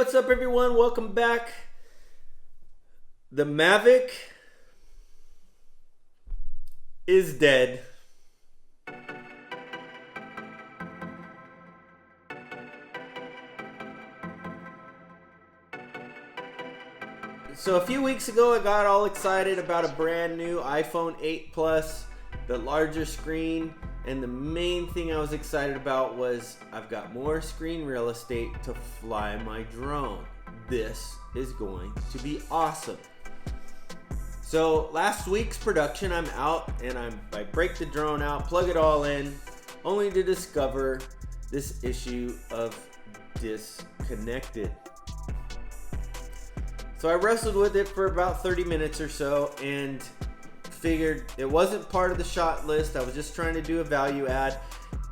what's up everyone? Welcome back. The Mavic is dead. So a few weeks ago I got all excited about a brand new iPhone 8 Plus, the larger screen, and the main thing I was excited about was I've got more screen real estate to fly my drone. This is going to be awesome. So last week's production, I'm out and I break the drone out, plug it all in, only to discover this issue of disconnected. So I wrestled with it for about 30 minutes or so and figured it wasn't part of the shot list. I was just trying to do a value add,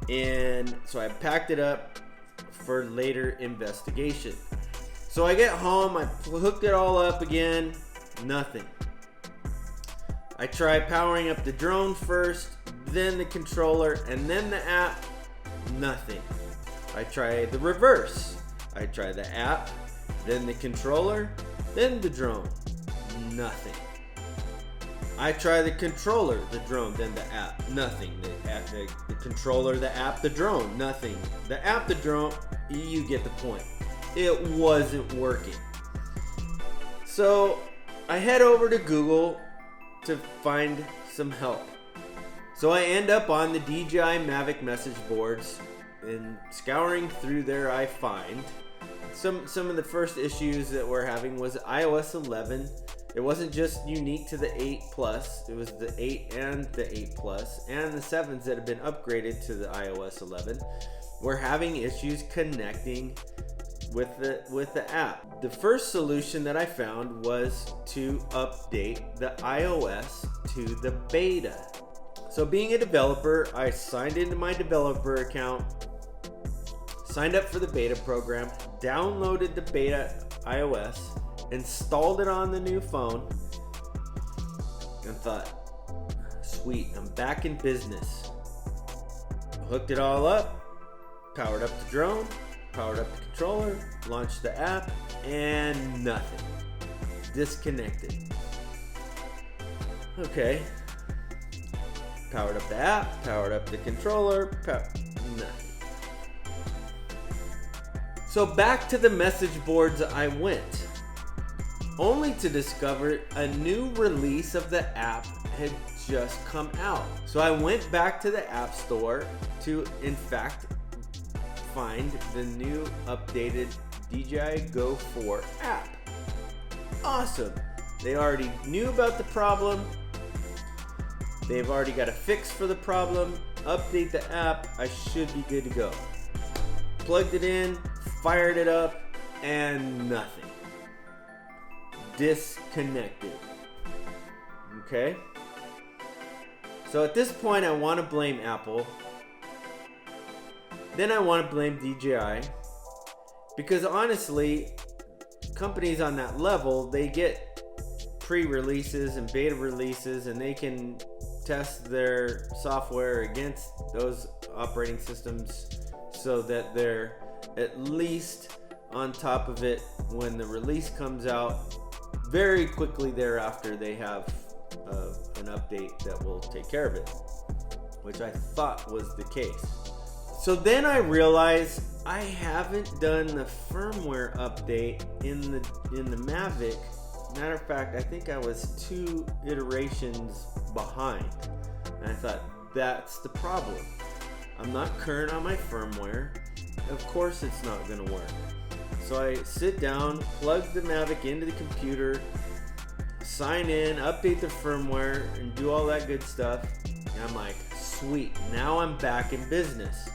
and so I packed it up for later investigation. So I get home, I hooked it all up again, nothing. I try powering up the drone first, then the controller, and then the app, nothing. I try the reverse. I try the app, then the controller, then the drone, nothing. I try the controller, the drone, then the app, nothing. The controller, the app, the drone, nothing. The app, the drone, you get the point. It wasn't working. So I head over to Google to find some help. So I end up on the DJI Mavic message boards, and scouring through there I find some of the first issues that we're having was iOS 11. It wasn't just unique to the 8 Plus, it was the 8 and the 8 Plus and the 7s that have been upgraded to the iOS 11. We're having issues connecting with the app. The first solution that I found was to update the iOS to the beta. So being a developer, I signed into my developer account, signed up for the beta program, downloaded the beta iOS, installed it on the new phone, and thought, sweet, I'm back in business. Hooked it all up, powered up the drone, powered up the controller, launched the app, and nothing. Disconnected. Okay. Powered up the app, powered up the controller, nothing. So back to the message boards I went, only to discover a new release of the app had just come out. So I went back to the App Store to, in fact, find the new updated DJI Go 4 app. Awesome. They already knew about the problem. They've already got a fix for the problem. Update the app. I should be good to go. Plugged it in, fired it up, and nothing. Disconnected. Okay? So at this point, I want to blame Apple. Then I want to blame DJI. Because honestly, companies on that level, they get pre-releases and beta releases, and they can test their software against those operating systems so that they're at least on top of it when the release comes out. Very quickly thereafter, they have an update that will take care of it, which I thought was the case. So then I realized I haven't done the firmware update in the Mavic. Matter of fact, I think I was 2 iterations behind, and I thought that's the problem. I'm not current on my firmware. Of course it's not going to work. So I sit down, plug the Mavic into the computer, sign in, update the firmware, and do all that good stuff. And I'm like, sweet, now I'm back in business.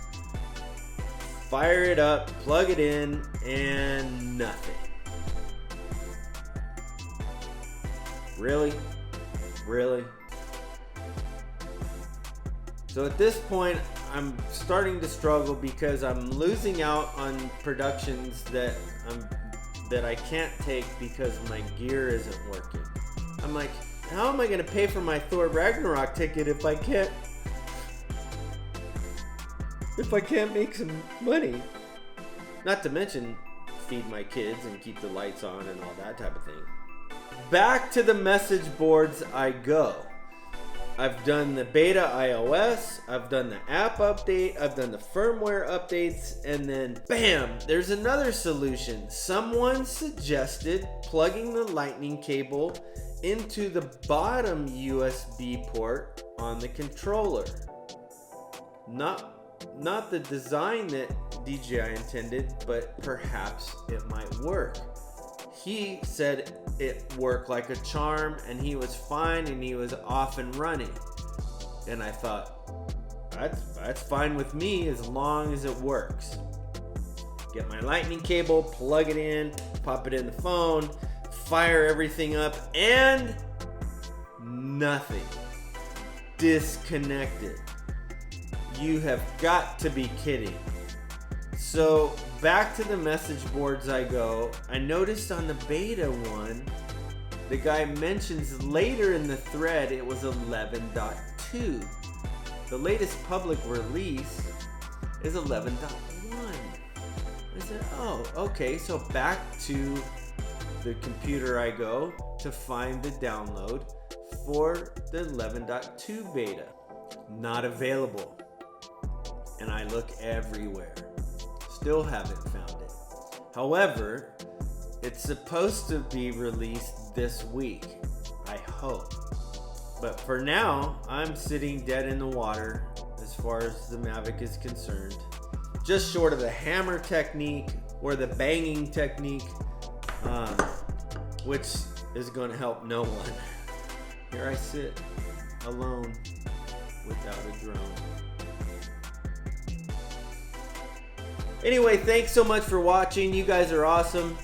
Fire it up, plug it in, and nothing. Really? Really? So at this point, I'm starting to struggle because I'm losing out on productions that I can't take because my gear isn't working. I'm like, how am I going to pay for my Thor Ragnarok ticket if I can't make some money? Not to mention feed my kids and keep the lights on and all that type of thing. Back to the message boards I go. I've done the beta iOS, I've done the app update, I've done the firmware updates, and then bam, there's another solution. Someone suggested plugging the lightning cable into the bottom USB port on the controller. Not the design that DJI intended, but perhaps it might work. He said it worked like a charm and he was fine and he was off and running. And I thought, that's fine with me as long as it works. Get my lightning cable, plug it in, pop it in the phone, fire everything up, and nothing. Disconnected. You have got to be kidding. So back to the message boards I go. I noticed on the beta one, the guy mentions later in the thread it was 11.2. The latest public release is 11.1. I said, oh, okay, so back to the computer I go to find the download for the 11.2 beta. Not available. And I look everywhere. Still haven't found it. However, it's supposed to be released this week. I hope. But for now, I'm sitting dead in the water as far as the Mavic is concerned. Just short of the hammer technique or the banging technique, which is going to help no one. Here I sit alone without a drone. Anyway, thanks so much for watching. You guys are awesome.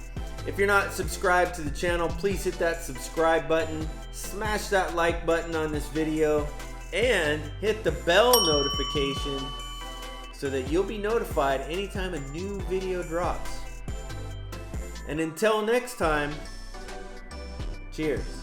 If you're not subscribed to the channel, please hit that subscribe button, smash that like button on this video, and hit the bell notification so that you'll be notified anytime a new video drops. And until next time, cheers.